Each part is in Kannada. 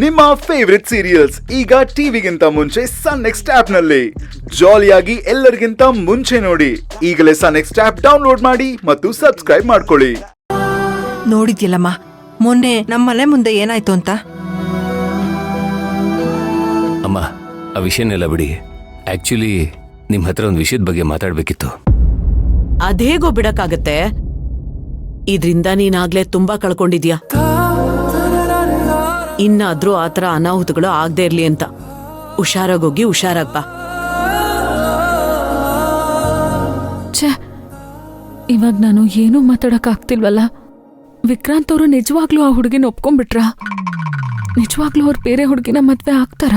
ನಿಮ್ಮ ಫೇವರಿಟ್ ಸೀರಿಯಲ್ಸ್ ಈಗ ಟಿವಿಗಿಂತ ಮುಂಚೆ ಸನ್ ನೆಕ್ಸ್ಟ್ ಆಪ್ ನಲ್ಲಿ ಜಾಲಿಯಾಗಿ ಎಲ್ಲರಿಗಿಂತ ಮುಂಚೆ ನೋಡಿ. ಈಗಲೇ ಸನ್ ನೆಕ್ಸ್ಟ್ ಆಪ್ ಡೌನ್ಲೋಡ್ ಮಾಡಿ ಮತ್ತು ಸಬ್ಸ್ಕ್ರೈಬ್ ಮಾಡ್ಕೊಳ್ಳಿ. ನೋಡಿದ್ಯಲ್ಲಮ್ಮ ಮೊನ್ನೆ ನಮ್ಮ ಮನೆ ಮುಂದೆ ಏನಾಯ್ತು ಅಂತ. ಅಮ್ಮ, ಆ ವಿಷಯನೆಲ್ಲ ಬಿಡಿ. ಆಕ್ಚುಲಿ ನಿಮ್ ಹತ್ರ ಒಂದು ವಿಷಯದ ಬಗ್ಗೆ ಮಾತಾಡ್ಬೇಕಿತ್ತು. ಅದೇಗೋ ಬಿಡಕ್ಕಾಗತ್ತೆ. ಇದ್ರಿಂದ ನೀನಾಗ್ಲೇ ತುಂಬಾ ಕಳ್ಕೊಂಡಿದ್ಯಾ. ಇನ್ನಾದ್ರೂ ಆತರ ಅನಾಹುತಗಳು ಆಗದೆ ಇರ್ಲಿ ಅಂತ ಹುಷಾರಾಗೋಗಿ ಹುಷಾರಾಗ್ ಬಾ. ಇವಾಗ ನಾನು ಏನೂ ಮಾತಾಡಕ್ ಆಗ್ತಿಲ್ವಲ್ಲ. ವಿಕ್ರಾಂತ್ ಅವರು ನಿಜವಾಗ್ಲೂ ಆ ಹುಡುಗಿನ ಒಪ್ಕೊಂಡ್ಬಿಟ್ರ? ನಿಜವಾಗ್ಲೂ ಅವ್ರು ಬೇರೆ ಹುಡುಗಿನ ಮದ್ವೆ ಆಗ್ತಾರ?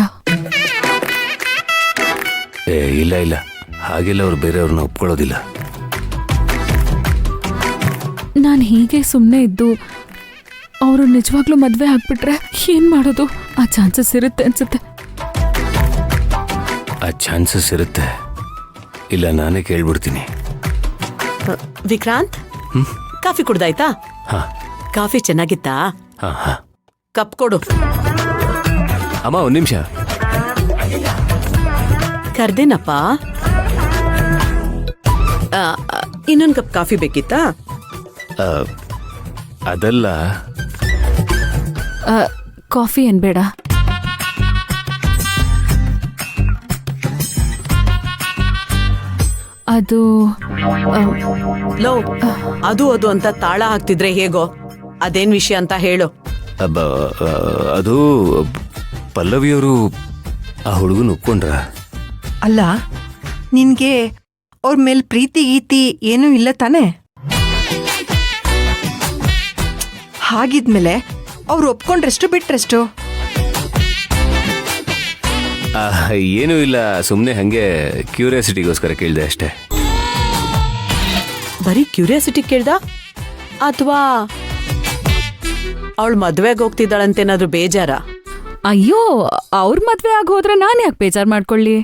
ಇಲ್ಲ ಇಲ್ಲ, ಹಾಗೆಲ್ಲ ಅವ್ರು ಬೇರೆಯವ್ರನ್ನ ಒಪ್ಕೊಳ್ಳೋದಿಲ್ಲ. ನಾನು ಹೀಗೆ ಸುಮ್ಮನೆ ಇದ್ದು ಅವರು ನಿಜವಾಗ್ಲೂ ಮದ್ವೆ ಆಗ್ಬಿಟ್ರೆ ಏನ್ ಮಾಡೋದು? ಆ ಚಾನ್ಸಸ್ ಇರುತ್ತೆ ಅನ್ಸುತ್ತೆ. ಆ ಚಾನ್ಸಸ್ ಇರುತ್ತೆ, ಇಲ್ಲ ನಾನೇ ಕೇಳ್ಬಿಡ್ತೀನಿ. ವಿಕ್ರಾಂತ್, ಕಾಫಿ ಕುಡ್ದಾಯ್ತಾ? ಕಾಫಿ ಚೆನ್ನಾಗಿತ್ತಾ? ಕಪ್ ಕೊಡು. ಅಮ್ಮ, ಒಂದ್ ನಿಮಿಷ. ಕರ್ದೇನಪ್ಪ? ಇನ್ನೊಂದು ಕಪ್ ಕಾಫಿ ಬೇಕಿತ್ತಾ? ಅದಲ್ಲ, ಕಾಫಿ ಏನ್ ಬೇಡ. ಅದು ಲೋ, ಅದು ಅಂತ ತಾಳ ಹಾಕ್ತಿದ್ರೆ ಹೇಗೋ? ಅದೇನ್ ವಿಷಯ ಅಂತ ಹೇಳು. ಅದು ಪಲ್ಲವಿಯವರು ಆ ಹುಡುಗನ ಒಪ್ಕೊಂಡ್ರ? ಅಲ್ಲ, ನಿನ್ಗೆ ಅವ್ರ ಮೇಲ್ ಪ್ರೀತಿ ಗೀತಿ ಏನೂ ಇಲ್ಲ ತಾನೆ? ಹಾಗಿದ್ಮೇಲೆ ಅವ್ರು ಒಪ್ಕೊಂಡ್ರೆಷ್ಟು ಬಿಟ್ರೆಷ್ಟು? ಏನೂ ಇಲ್ಲ, ಸುಮ್ಮನೆ ಹಂಗೆ ಕ್ಯೂರಿಯಾಸಿಟಿಗೋಸ್ಕರ ಕೇಳಿದೆ ಅಷ್ಟೇ. ಬರೀ ಕ್ಯೂರಿಯಾಸಿಟಿ ಕೇಳ್ದ ಅಥವಾ ಅವಳು ಮದ್ವೆಗೆ ಹೋಗ್ತಿದ್ದಾಳಂತೇನಾದ್ರೂ ಬೇಜಾರ? ಅಯ್ಯೋ, ಅವ್ರ ಮದ್ವೆ ಆಗೋದ್ರೆ ನಾನು ಯಾಕೆ ಬೇಜಾರ್ ಮಾಡ್ಕೊಳ್ಳಿ?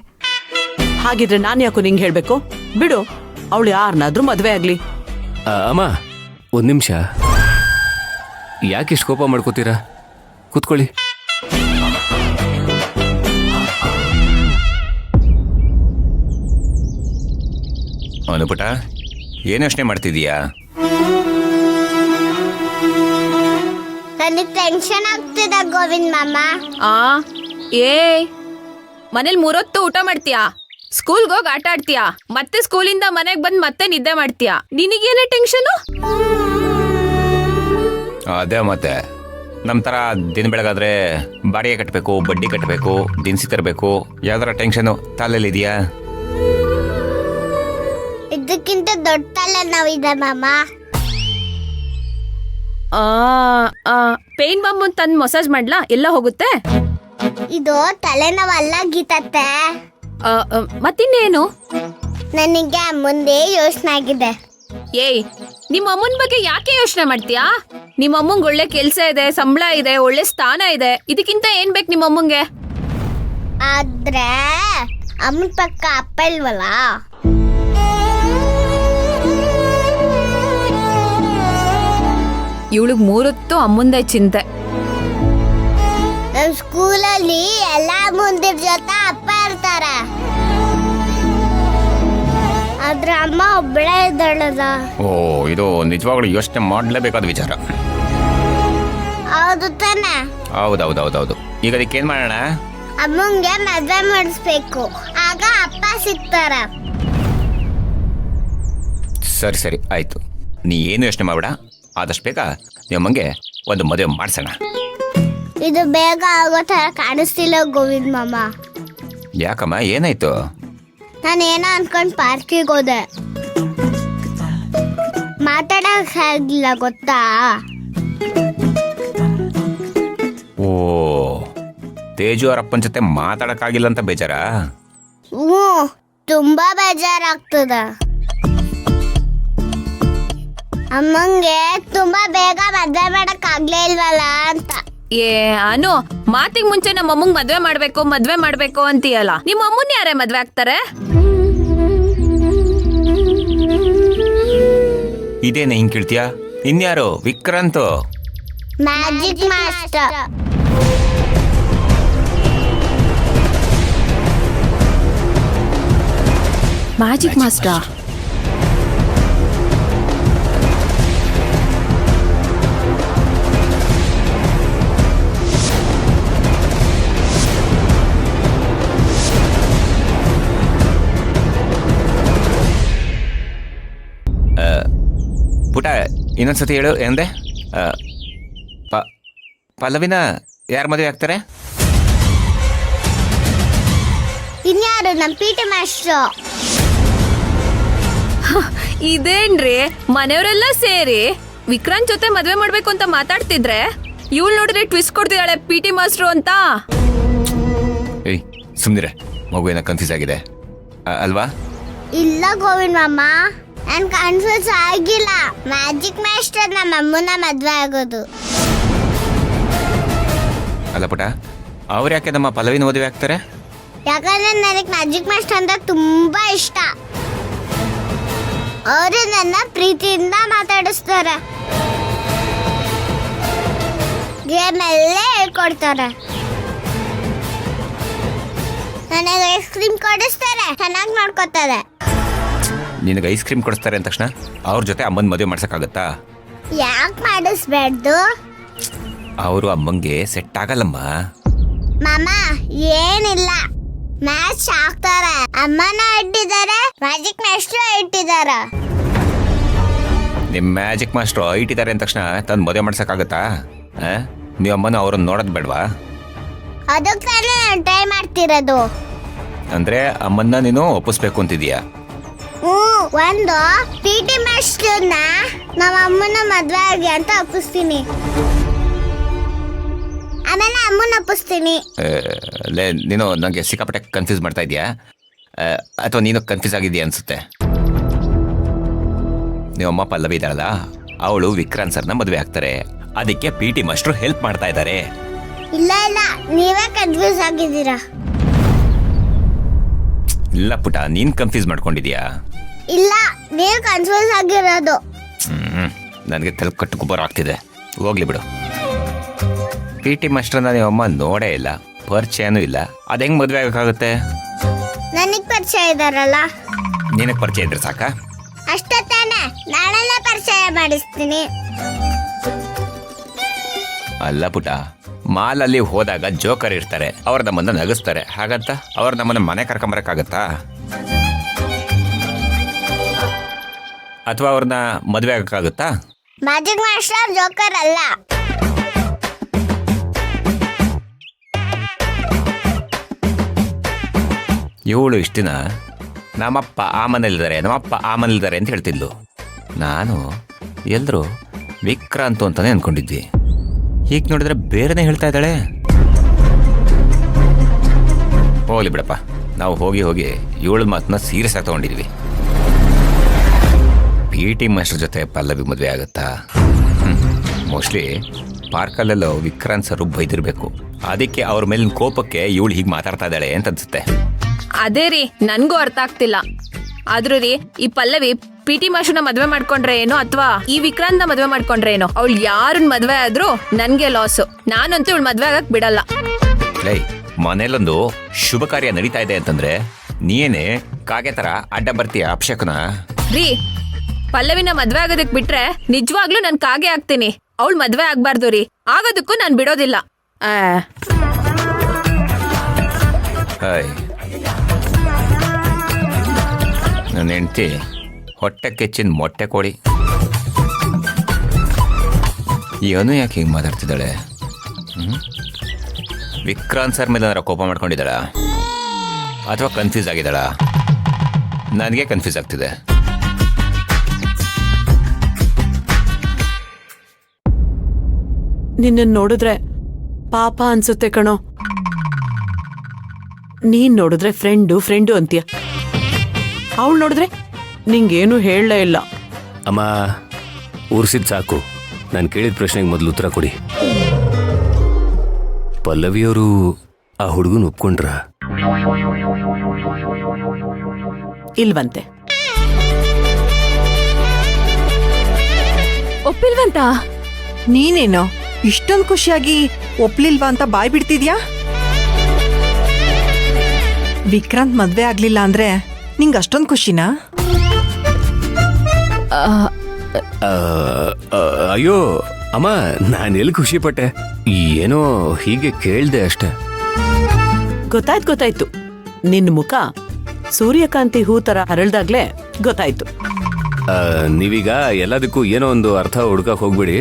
ಹಾಗಿದ್ರೆ ನಾನು ಯಾಕೋ ನಿಂಗೆ ಹೇಳ್ಬೇಕು? ಬಿಡು, ಅವಳು ಯಾರನ್ನಾದ್ರೂ ಮದ್ವೆ ಆಗ್ಲಿ. ಅಮ್ಮ, ಒಂದ್ ನಿಮಿಷ. ಯಾಕಿಷ್ಟು ಕೋಪ ಮಾಡ್ಕೋತೀರಾ? ಕೂತ್ಕೊಳ್ಳಿ. ಪುಟ, ಏನು ಯೋಚನೆ ಮಾಡ್ತಿದೀಯಾ? ನನಗೆ ಟೆನ್ಷನ್ ಆಗ್ತಿದೆ ಗೋವಿಂದ್ ಮಾಮ. ಮನೇಲಿ 3 ಹೊತ್ತು ಊಟ ಮಾಡ್ತೀಯಾ, ಸ್ಕೂಲ್ಗೆ ಹೋಗಿ ಆಟ ಆಡ್ತೀಯಾ, ಮತ್ತೆ ಸ್ಕೂಲಿಂದ ಮನೆಗೆ ಬಂದು ಮತ್ತೆ ನಿದ್ದೆ ಮಾಡ್ತೀಯಾ. ನಿನಗೇನೇ ಟೆನ್ಷನು? ಅದೇ ಮತ್ತೆ ನಮ್ಮ ಥರ ದಿನ ಬೆಳಗಾದ್ರೆ ಬಾಡಿಗೆ ಕಟ್ಟಬೇಕು, ಬಡ್ಡಿ ಕಟ್ಟಬೇಕು, ದಿನಸಿ ತರಬೇಕು, ಯಾವ್ದಾರ ಟೆನ್ಷನು ತಲೆಯಲ್ಲಿದೆಯಾ? ಇದಕ್ಕಿಂತ ದೊಡ್ಡ ತಲೆನೋವಿದೆ ಮಾಮ. ಪೇನ್ ಬಾಂಬ್ ತಂದು ಮಸಾಜ್ ಮಾಡ್ಲಾ? ಎಲ್ಲ ಹೋಗುತ್ತೆ. ಇದು ತಲೆನೋವಲ್ಲ ಗೀತತ್ತೆ. ಮತ್ತಿನ್ನೇನು? ನನಗೆ ಮುಂದೆ ಯೋಚನೆ ಆಗಿದೆ. ನಿಮ್ಮ ಅಮ್ಮನ ಬಗ್ಗೆ ಯಾಕೆ ಯೋಚನೆ ಮಾಡ್ತೀಯಾ? ನಿಮ್ಮ ಅಮ್ಮಂಗೆ ಒಳ್ಳೆ ಕೆಲ್ಸ ಇದೆ, ಸಂಬಳ ಇದೆ, ಒಳ್ಳೆ ಸ್ಥಾನ ಇದೆ. ಇದಕ್ಕಿಂತ ಏನ್ ಬೇಕು ನಿಮ್ಮ ಅಮ್ಮಂಗೆ? ಆದ್ರೆ ಅಮ್ಮನ ಪಕ್ಕ ಅಪ್ಪ ಇಲ್ವಲ್ಲ. ಇವಳಿಗೆ 3 ಹೊತ್ತು ಅಮ್ಮಂದೇ ಚಿಂತೆ. ನಮ್ ಸ್ಕೂಲಲ್ಲಿ ಎಲ್ಲಾ ಮುಂದಿರ ಜೊತೆ ಅಪ್ಪ ಇರ್ತಾರೆ, ಆದ್ರೆ ಅಮ್ಮ ಒಬ್ಬಳೇ ಇದ್ದಾಳದ. ಇದು ನಿಜವಾಗ್ಲೂ ಯೋಚನೆ ಮಾಡಲೇಬೇಕಾದ ವಿಚಾರ. ಹೌದು ತಾನೆ? ಹೌದೌದೌದೌದು. ಈಗ ಅದಕ್ಕೇನ್ ಮಾಡೋಣ? ಅಮ್ಮಂಗೆ ಮದ್ವೆ ಮಾಡಿಸ್ಬೇಕು, ಆಗ ಅಪ್ಪ ಸಿಗ್ತಾರ. ಸರಿ ಸರಿ ಆಯ್ತು, ನೀ ಏನು ಯೋಚನೆ ಮಾಡಬೇಡ. ಆದಷ್ಟು ಬೇಗ ನಿಮ್ಮಂಗೆ ಒಂದು ಮದುವೆ ಮಾಡ್ಸೋಣ. ಇದು ಬೇಗ ಆಗೋ ತರ ಕಾಣಿಸ್ತಿಲ್ಲ ಗೋವಿಂದ್ ಮಾಮ. ಯಾಕಮ್ಮ, ಏನಾಯ್ತು? ನಾನೇನೋ ಅನ್ಕೊಂಡ್ ಪಾರ್ಕಿಗೆ ಹೋದೆ, ಮಾತಾಡಕ್ ಆಗಿಲ್ಲ ಗೊತ್ತಾ? ಓ, ತೇಜು ಅವರಪ್ಪನ ಜೊತೆ ಮಾತಾಡಕ್ಕಾಗಿಲ್ಲ ಅಂತ ಬೇಜಾರ? ತುಂಬಾ ಬೇಜಾರಾಗ್ತದ. ಅಮ್ಮಂಗೆ ತುಂಬಾ ಬೇಗ ಮದ್ವೆ ಮಾಡಕ್ ಆಗ್ಲೇ ಇಲ್ವಲ್ಲ ಅಂತ. ಅನು, ಮಾತಿಗೆ ಮುಂಚೆ ನಮ್ಮ ಅಮ್ಮಂಗ್ ಮದ್ವೆ ಮಾಡ್ಬೇಕು ಅಂತೀಯಲ್ಲ, ನಿಮ್ಮ ಅಮ್ಮನ್ ಯಾರೇ ಮದ್ವೆ ಆಗ್ತಾರೆ? ಇದೇನ ಹಿಂಗ್ ಕೇಳ್ತೀಯಾ? ಇನ್ಯಾರು? ವಿಕ್ರಾಂತ್. Magic master. ಮ್ಯಾಜಿಕ್ ಮಾಸ್ಟರಾ? ಪುಟ ಇನ್ನೊಂದ್ಸತಿ ಹೇಳು ಎಂದೆ. ಪಲ್ಲವಿನ ಯಾರು ಮದುವೆ ಆಗ್ತಾರೆ? ಇನ್ಯಾರು? ನಮ್ ಪಿ.ಟಿ. ಮಾಸ್ಟ್ರು. ಇದೇನ್ರಿ ಮನೆಯವರೆಲ್ಲ ಸೇರಿ ವಿಕ್ರಾಂತ್ ಜೊತೆ ಮದ್ವೆ ಮಾಡ್ಬೇಕು ಅಂತ ಮಾತಾಡ್ತಿದ್ರೆ ಇವಳು ನೋಡಿದ್ರೆ ಟ್ವಿಸ್ಟ್ ಕೊಡ್ತಿದ್ದಾಳೆ ಪಿ.ಟಿ. ಮಾಸ್ಟ್ರು ಅಂತ. ಏಯ್ ಸುಮ್ನಿರೆ, ಮಗುವಿನ ಕನ್ಫ್ಯೂಸ್ ಆಗಿದೆ ಅಲ್ವಾ? ಇಲ್ಲ ಗೋವಿಂದ್ ಮಾಮ, ನನ್ ಕನ್ಫ್ಯೂಸ್ ಆಗಿಲ್ಲ. ಮ್ಯಾಜಿಕ್ ಮಾಸ್ಟರ್ ನಮ್ಮ ಅಮ್ಮನ ಮದ್ವೆ ಆಗೋದು. ಅಲ್ಲ ಪುಟ, ಅವ್ರು ಯಾಕೆ ನಮ್ಮ ಪಲ್ಲವಿನ ಮದುವೆ ಆಗ್ತಾರೆ? ಯಾಕಂದ್ರೆ ನನಗೆ ಮ್ಯಾಜಿಕ್ ಮಾಸ್ಟರ್ ಅಂತ ತುಂಬಾ ಇಷ್ಟ. ಅವರು ನನ್ನ ಪ್ರೀತಿಯಿಂದ ಮಾತಾಡಿಸ್ತಾರೆ, ಗೇಮ್ ಎಲ್ಲ ಹೇಳ್ಕೊಡ್ತಾರೆ, ನನಗೆ ಐಸ್ ಕ್ರೀಮ್ ಕೊಡಿಸ್ತಾರೆ, ಚೆನ್ನಾಗಿ ನೋಡ್ಕೊತಾರೆ. ನಿನಗೆ ಐಸ್ ಕ್ರೀಮ್ ಕೊಡಿಸ್ತಾರೆ ಅಂದ ತಕ್ಷಣ ಅವ್ರ ಜೊತೆ ಅಮ್ಮನ ಮದುವೆ ಮಾಡ್ಸಕ್ಕಾಗತ್ತಾ? ಯಾಕೆ ಮಾಡಿಸ್ಬೇಡ್ದು? ಅವರು ಅಮ್ಮಂಗೆ ಸೆಟ್ ಆಗಲ್ಲಮ್ಮ. ಮಾಮ ಏನಿಲ್ಲ, ಮ್ಯಾಚ್ ಹಾಕ್ತಾರೆ. ಅಮ್ಮನ ಇಟ್ಟಿದ್ದಾರೆ, ಮ್ಯಾಜಿಕ್ ಮಾಸ್ಟರ್ ಇಟ್ಟಿದ್ದಾರೆ. ನಿಮ್ಮ ಮ್ಯಾಜಿಕ್ ಮಾಸ್ಟ್ರು ಇಟ್ಟಿದ್ದಾರೆ ಅಂದ ತಕ್ಷಣ ತಂದು ಮದುವೆ ಮಾಡ್ಸಕ್ಕಾಗತ್ತಾ? ನೀವು ಅಮ್ಮನ ಅವ್ರನ್ನ ನೋಡೋದು ಬೇಡವಾ? ಅದಕ್ಕೆ ನಾನು ಟ್ರೈ ಮಾಡ್ತಿರೋದು. ಅಂದ್ರೆ ಅಮ್ಮನ್ನ ನೀನು ಒಪ್ಪಿಸ್ಬೇಕು ಅಂತಿದೀಯಾ? ಒಂದು ಪಿ.ಟಿ. ಮಾಸ್ಟರ್ನ ನಮ್ಮ ಅಮ್ಮನ ಮದ್ವೆ ಆಗಿ ಅಂತ ಒಪ್ಪಿಸ್ತೀನಿ, ಆಮೇಲೆ ಅಮ್ಮನ ಒಪ್ಪಿಸ್ತೀನಿ. ನೀನು ನನಗೆ ಸಿಕ್ಕಾಪಟ್ಟೆ ಕನ್ಫ್ಯೂಸ್ ಮಾಡ್ತಾ ಇದೀಯಾ, ಅಥವಾ ನೀನು ಕನ್ಫ್ಯೂಸ್ ಆಗಿದೆಯಾ ಅನ್ಸುತ್ತೆ? ನೀವು ಅಮ್ಮ ಪಲ್ಲವಿ ಇದ್ದಾಳಲ್ಲ, ಅವಳು ವಿಕ್ರಾಂತ್ ಸರ್ನ ಮದುವೆ ಆಗ್ತಾರೆ, ಅದಕ್ಕೆ ಪಿ.ಟಿ. ಮಾಸ್ಟ್ರು ಹೆಲ್ಪ್ ಮಾಡ್ತಾ ಇದ್ದಾರೆ. ಇಲ್ಲ ಇಲ್ಲ, ನೀವೇ ಕನ್ಫ್ಯೂಸ್ ಆಗಿದ್ದೀರಾ. ಇಲ್ಲ ಪುಟ, ನೀನ್ ಕನ್ಫ್ಯೂಸ್ ಮಾಡ್ಕೊಂಡಿದ್ಯಾ? ಇಲ್ಲ, ನೀವು ಕನ್ಫ್ಯೂಸ್ ಆಗಿರೋದು. ನನಗೆ ತಲೆ ಕಟ್ಟು ಗುಬ್ಬರ ಆಗ್ತಿದೆ, ಹೋಗ್ಲಿ ಬಿಡು. ಪಿ.ಟಿ. ಮಾಸ್ಟರ್ನ ನೀವು ಅಮ್ಮ ನೋಡೇ ಇಲ್ಲ, ಪರಿಚಯನೂ ಇಲ್ಲ, ಅದು ಹೆಂಗ್ ಮದುವೆ ಆಗಕ್ಕಾಗುತ್ತೆ? ನನಗೆ ಪರಿಚಯ ಇದಾರಲ್ಲ. ನಿನಗೆ ಪರಿಚಯ ಇದ್ರೆ ಸಾಕ? ಅಷ್ಟೇ ತಾನೆ, ನಾಳೆಲ್ಲ ಪರಿಚಯ ಮಾಡಿಸ್ತೀನಿ. ಅಲ್ಲ ಪುಟ, ಮಾಲಲ್ಲಿ ಹೋದಾಗ ಜೋಕರ್ ಇರ್ತಾರೆ, ಅವ್ರ ನಮ್ಮನ್ನ ನಗಿಸ್ತಾರೆ, ಹಾಗಂತ ಅವ್ರ ನಮ್ಮನ್ನ ಮನೆ ಕರ್ಕೊಂಬರಕ್ಕಾಗತ್ತಾ? ಅಥವಾ ಅವ್ರನ್ನ ಮದುವೆ ಆಗಕ್ಕಾಗುತ್ತಾ? ಮ್ಯಾಜಿಕ್ ಮಾಸ್ಟರ್ ಜೋಕರ್ ಅಲ್ಲ. ಇವಳು ಇಷ್ಟು ದಿನ ನಮ್ಮಪ್ಪ ಆ ಮನೇಲಿದ್ದಾರೆ, ನಮ್ಮಪ್ಪ ಆ ಮನೇಲಿದ್ದಾರೆ ಅಂತ ಹೇಳ್ತಿದ್ಲು. ನಾನು ಎಲ್ರು ವಿಕ್ರಾಂತ್ ಅಂತಾನೆ ಅನ್ಕೊಂಡಿದ್ವಿ. ಈಗ ನೋಡಿದ್ರೆ ಬೇರೆನೇ ಹೇಳ್ತಾ ಇದ್ದಾಳೆ. ಹೋಗ್ಲಿ ಬಿಡಪ್ಪ, ನಾವು ಹೋಗಿ ಹೋಗಿ ಇವಳ ಮಾತನ್ನ ಸೀರಿಯಸ್ ಆಗಿ ತಗೊಂಡಿದ್ವಿ. ಪಿ.ಟಿ. ಮಾಸ್ಟರ್ ಜೊತೆ ಪಲ್ಲವಿ ಮದುವೆ ಆಗುತ್ತಾ? ಮೋಸ್ಟ್ಲಿ ಪಾರ್ಕಲ್ಲೆಲ್ಲೋ ವಿಕ್ರಾಂತ್ ಸರ್ ಬೈದಿರ್ಬೇಕು, ಅದಕ್ಕೆ ಅವ್ರ ಮೇಲಿನ ಕೋಪಕ್ಕೆ ಇವಳು ಹೀಗೆ ಮಾತಾಡ್ತಾ ಇದ್ದಾಳೆ ಅಂತ ಅನ್ಸುತ್ತೆ. ಅದೇ ರೀ, ನನ್ಗೂ ಅರ್ಥ ಆಗ್ತಿಲ್ಲ. ಆದ್ರೂ ರೀ, ಈ ಪಲ್ಲವಿ ಪಿ.ಟಿ. ಮಾಸ್ಟರ್ನ ಮದ್ವೆ ಮಾಡ್ಕೊಂಡ್ರೆ ಏನೋ ಅಥವಾ ಈ ವಿಕ್ರಾಂತ್ನ ಮದ್ವೆ ಮಾಡ್ಕೊಂಡ್ರೆ ಏನೋ, ಅವಳು ಯಾರನ್ನ ಮದ್ವೆ ಆದ್ರೂ ನನ್ಗೆ ಲಾಸು. ನಾನಂತೂ ಇವಳು ಮದ್ವೆ ಆಗಕ್ ಬಿಡಲ್ಲ. ಲೈ, ಮನೇಲೊಂದು ಶುಭ ಕಾರ್ಯ ನಡೀತಾ ಇದೆ ಅಂತಂದ್ರೆ ನೀನೇ ಕಾಗೆ ತರ ಅಡ್ಡ ಬರ್ತೀಯ ಅಪ್ಶಕನ? ರೀ, ಪಲ್ಲವಿನ ಮದ್ವೆ ಆಗೋದಕ್ ಬಿಟ್ರೆ ನಿಜವಾಗ್ಲೂ ನನ್ ಕಾಗೆ ಆಗ್ತೀನಿ. ಅವಳು ಮದ್ವೆ ಆಗ್ಬಾರ್ದು ರೀ, ಆಗೋದಕ್ಕೂ ನಾನ್ ಬಿಡೋದಿಲ್ಲ. ಹಾಯ್, ನನ್ನ ಹೆಂಡ್ತಿ ಹೊಟ್ಟೆ ಕೆಚ್ಚಿನ ಮೊಟ್ಟೆ ಕೋಳಿ. ಈ ಅನು ಯಾಕೆ ಹಿಂಗೆ ಮಾತಾಡ್ತಿದ್ದಾಳೆ? ವಿಕ್ರಾಂತ್ ಸರ್ ಮೇಲೆ ಏನಾರ ಕೋಪ ಮಾಡ್ಕೊಂಡಿದ್ದಾಳ ಅಥವಾ ಕನ್ಫ್ಯೂಸ್ ಆಗಿದ್ದಾಳ? ನನಗೆ ಕನ್ಫ್ಯೂಸ್ ಆಗ್ತಿದೆ. ನಿನ್ನ ನೋಡಿದ್ರೆ ಪಾಪ ಅನ್ಸುತ್ತೆ ಕಣೋ. ನೀನ್ ನೋಡಿದ್ರೆ ಫ್ರೆಂಡು ಅಂತೀಯ, ಅವಳು ನೋಡಿದ್ರೆ ನಿಂಗೇನು ಹೇಳಲೇ ಇಲ್ಲ. ಅಮ್ಮ, ಊರ್ಸಿದ್ ಸಾಕು, ನಾನು ಕೇಳಿದ ಪ್ರಶ್ನೆಗೆ ಮೊದಲು ಉತ್ತರ ಕೊಡಿ. ಪಲ್ಲವಿಯವರು ಆ ಹುಡುಗನ ಒಪ್ಕೊಂಡ್ರ? ಇಲ್ವಂತೆ. ಒಪ್ಪಿಲ್ವಂತ? ನೀನೇನೋ ಇಷ್ಟೊಂದು ಖುಷಿಯಾಗಿ ಒಪ್ಲಿಲ್ವಾ ಅಂತ ಬಾಯ್ ಬಿಡ್ತಿದ್ಯಾ? ವಿಕ್ರಾಂತ್ ಮದ್ವೆ ಆಗ್ಲಿಲ್ಲ ಅಂದ್ರೆ ನಿಂಗೆ ಅಷ್ಟೊಂದು ಖುಷಿನಾ? ಆ, ಅಯ್ಯೋ ಅಮ್ಮ, ನಾನು ಎಲ್ಲಿ ಖುಷಿ ಪಟ್ಟೆ, ಏನೋ ಹೀಗೆ ಕೇಳ್ದೆ ಅಷ್ಟೆ. ಗೊತ್ತಾಯ್ತು ನಿನ್ ಮುಖ ಸೂರ್ಯಕಾಂತಿ ಹೂ ತರ ಹರಳ್ದಾಗ್ಲೇ ಗೊತ್ತಾಯ್ತು. ನೀವೀಗ ಎಲ್ಲದಕ್ಕೂ ಏನೋ ಒಂದು ಅರ್ಥ ಹುಡ್ಕಕ್ ಹೋಗ್ಬಿಡಿ.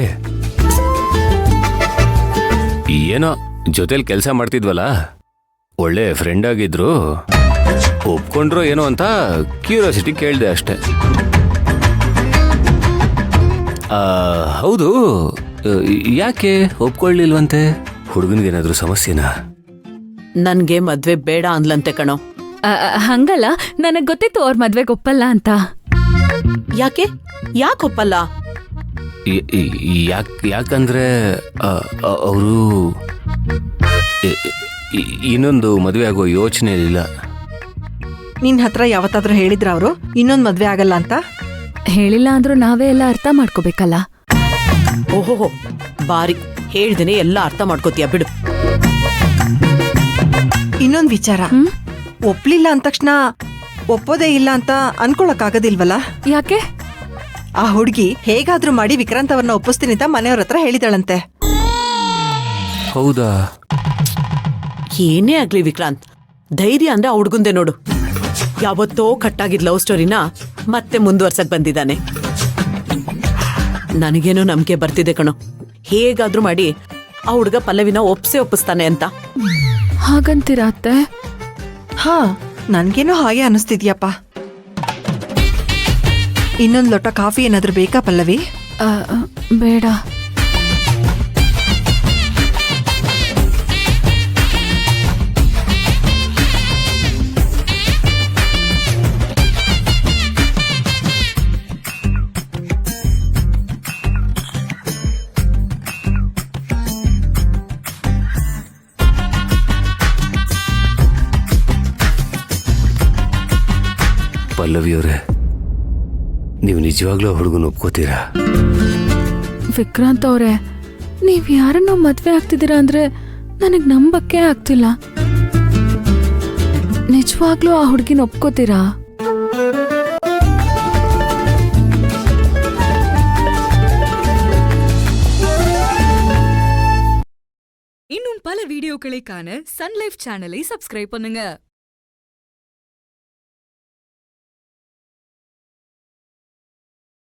ಏನೋ ಜೊತೆಲಿ ಕೆಲಸ ಮಾಡ್ತಿದ್ವಲ್ಲ, ಒಳ್ಳೆ ಫ್ರೆಂಡ್ ಆಗಿದ್ರು, ಒಪ್ಕೊಂಡ್ರೋ ಏನೋ ಅಂತ ಕ್ಯೂರಿಯಾಸಿಟಿ ಕೇಳ್ದೆ ಅಷ್ಟೆ. ಹೌದು, ಯಾಕೆ ಒಪ್ಕೊಳ್ಳಿಲ್ವಂತೆ? ಹುಡುಗನ್ಗೇನಾದ್ರೂ ಸಮಸ್ಯೆನಾ? ನನ್ಗೆ ಮದ್ವೆ ಬೇಡ ಅಂದ್ಲಂತೆ ಕಣೋ. ಹಂಗಲ್ಲ, ನನಗ್ ಗೊತ್ತಿತ್ತು ಅವ್ರ ಮದ್ವೆಗೆ ಒಪ್ಪಲ್ಲ ಅಂತ. ಯಾಕೆ ಒಪ್ಪಲ್ಲ? ಯಾಕಂದ್ರೆ ಅವರು ಇನ್ನೊಂದು ಮದುವೆ ಆಗೋ ಯೋಚನೆ ಇಲ್ಲ. ನಿನ್ ಹತ್ರ ಯಾವತ್ತಾದ್ರೂ ಹೇಳಿದ್ರ ಅವರು ಇನ್ನೊಂದ್ ಮದ್ವೆ ಆಗಲ್ಲ ಅಂತ? ಹೇಳಿಲ್ಲ ಅಂದ್ರೂ ನಾವೇ ಎಲ್ಲ ಅರ್ಥ ಮಾಡ್ಕೋಬೇಕಲ್ಲ. ಓಹೋ, ಬಾರಿ ಹೇಳ್ದೇನೆ ಎಲ್ಲ ಅರ್ಥ ಮಾಡ್ಕೋತೀಯ ಬಿಡು. ಇನ್ನೊಂದ್ ವಿಚಾರ, ಒಪ್ಲಿಲ್ಲ ಅಂದ ತಕ್ಷಣ ಒಪ್ಪೋದೇ ಇಲ್ಲ ಅಂತ ಅನ್ಕೊಳಕ್ ಆಗೋದಿಲ್ವಲ್ಲ? ಯಾಕೆ? ಆ ಹುಡ್ಗಿ ಹೇಗಾದ್ರೂ ಮಾಡಿ ವಿಕ್ರಾಂತ್ ಅವ್ರನ್ನ ಒಪ್ಪಿಸ್ತೀನಿ ಅಂತ ಮನೆಯವ್ರ ಹತ್ರ ಹೇಳಿದಾಳಂತೆ. ಹೌದಾ? ಏನೇ ಆಗ್ಲಿ ವಿಕ್ರಾಂತ್, ಧೈರ್ಯ ಅಂದ್ರೆ ಆ ಹುಡ್ಗುಂದೆ ನೋಡು. ಯಾವತ್ತೋ ಕಟ್ಟಾಗಿದ್ ಲವ್ ಸ್ಟೋರಿನ ಮತ್ತೆ ಮುಂದುವರ್ಸಕ್ ಬಂದಿದ್ದಾನೆ. ನನಗೇನೋ ನಂಬಿಕೆ ಬರ್ತಿದೆ ಕಣೋ, ಹೇಗಾದ್ರೂ ಮಾಡಿ ಆ ಹುಡ್ಗ ಪಲ್ಲವಿನ ಒಪ್ಪಿಸ್ತಾನೆ ಅಂತ. ಹಾಗಂತೀರಾ ಅತ್ತೆ? ಹಾ, ನನ್ಗೇನೋ ಹಾಗೆ ಅನಿಸ್ತಿದ್ಯಪ್ಪ. ಇನ್ನೊಂದ್ ಲೋಟ ಕಾಫಿ ಏನಾದ್ರೂ ಬೇಕಾ ಪಲ್ಲವಿ? ಬೇಡ. ಪಲ್ಲವಿಯವರೇ, ನೀವು ನಿಜವಾಗ್ಲೂ ಹುಡುಗನ ಒಪ್ಕೋತೀರಾ? ವಿಕ್ರಾಂತ್ ಅವ್ರೆ, ನೀವ್ ಯಾರನ್ನೋ ಮದ್ವೆ ಆಗ್ತಿದ್ದೀರಾ ಅಂದ್ರೆ ನನಗ್ ನಂಬಕ್ಕೆ ಆಗ್ತಿಲ್ಲ. ನಿಜವಾಗ್ಲೂ ಆ ಹುಡುಗಿನ ಒಪ್ಕೋತೀರಾ? இன்னும் பல வீடியோக்களை காண சன் லைஃப் சேனலை சப்ஸ்கிரைப் பண்ணுங்க.